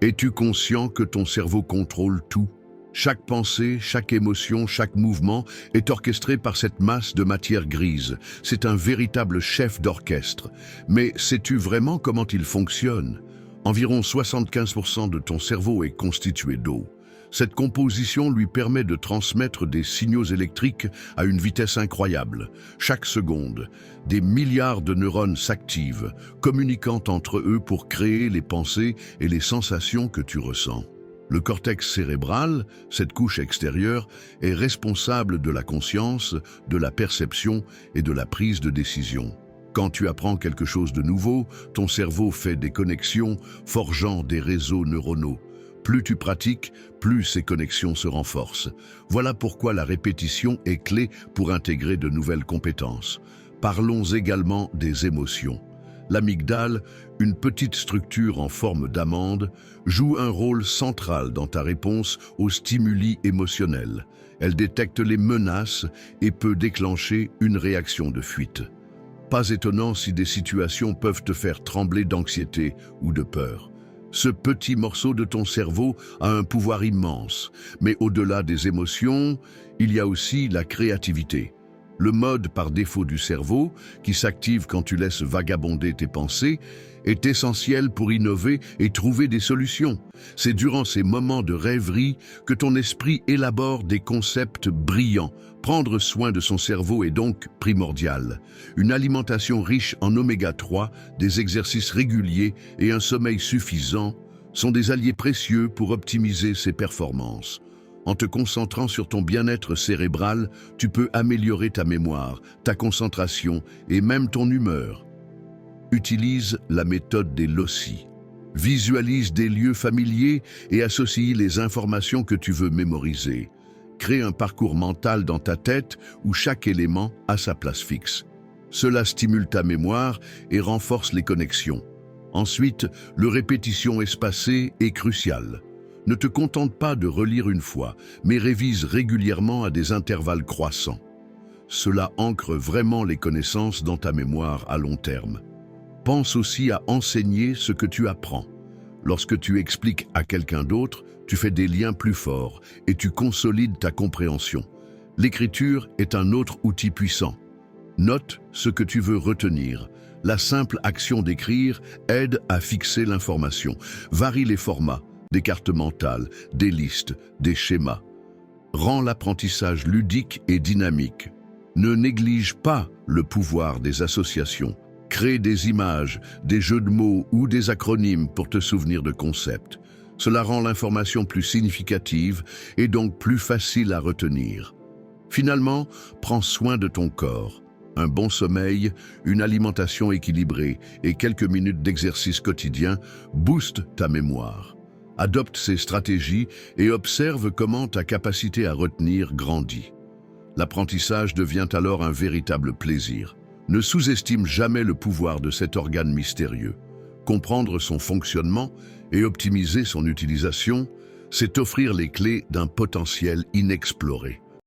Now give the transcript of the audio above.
Es-tu conscient que ton cerveau contrôle tout? Chaque pensée, chaque émotion, chaque mouvement est orchestré par cette masse de matière grise. C'est un véritable chef d'orchestre. Mais sais-tu vraiment comment il fonctionne? Environ 75% de ton cerveau est constitué d'eau. Cette composition lui permet de transmettre des signaux électriques à une vitesse incroyable. Chaque seconde, des milliards de neurones s'activent, communiquant entre eux pour créer les pensées et les sensations que tu ressens. Le cortex cérébral, cette couche extérieure, est responsable de la conscience, de la perception et de la prise de décision. Quand tu apprends quelque chose de nouveau, ton cerveau fait des connexions, forgeant des réseaux neuronaux. Plus tu pratiques, plus ces connexions se renforcent. Voilà pourquoi la répétition est clé pour intégrer de nouvelles compétences. Parlons également des émotions. L'amygdale, une petite structure en forme d'amande, joue un rôle central dans ta réponse aux stimuli émotionnels. Elle détecte les menaces et peut déclencher une réaction de fuite. Pas étonnant si des situations peuvent te faire trembler d'anxiété ou de peur. Ce petit morceau de ton cerveau a un pouvoir immense, mais au-delà des émotions, il y a aussi la créativité. Le mode par défaut du cerveau, qui s'active quand tu laisses vagabonder tes pensées, est essentiel pour innover et trouver des solutions. C'est durant ces moments de rêverie que ton esprit élabore des concepts brillants. Prendre soin de son cerveau est donc primordial. Une alimentation riche en oméga 3, des exercices réguliers et un sommeil suffisant sont des alliés précieux pour optimiser ses performances. En te concentrant sur ton bien-être cérébral, tu peux améliorer ta mémoire, ta concentration et même ton humeur. Utilise la méthode des loci. Visualise des lieux familiers et associe les informations que tu veux mémoriser. Crée un parcours mental dans ta tête où chaque élément a sa place fixe. Cela stimule ta mémoire et renforce les connexions. Ensuite, le répétition espacée est cruciale. Ne te contente pas de relire une fois, mais révise régulièrement à des intervalles croissants. Cela ancre vraiment les connaissances dans ta mémoire à long terme. Pense aussi à enseigner ce que tu apprends. Lorsque tu expliques à quelqu'un d'autre, tu fais des liens plus forts et tu consolides ta compréhension. L'écriture est un autre outil puissant. Note ce que tu veux retenir. La simple action d'écrire aide à fixer l'information. Varie les formats. Des cartes mentales, des listes, des schémas. Rends l'apprentissage ludique et dynamique. Ne néglige pas le pouvoir des associations. Crée des images, des jeux de mots ou des acronymes pour te souvenir de concepts. Cela rend l'information plus significative et donc plus facile à retenir. Finalement, prends soin de ton corps. Un bon sommeil, une alimentation équilibrée et quelques minutes d'exercice quotidien boostent ta mémoire. Adopte ces stratégies et observe comment ta capacité à retenir grandit. L'apprentissage devient alors un véritable plaisir. Ne sous-estime jamais le pouvoir de cet organe mystérieux. Comprendre son fonctionnement et optimiser son utilisation, c'est offrir les clés d'un potentiel inexploré.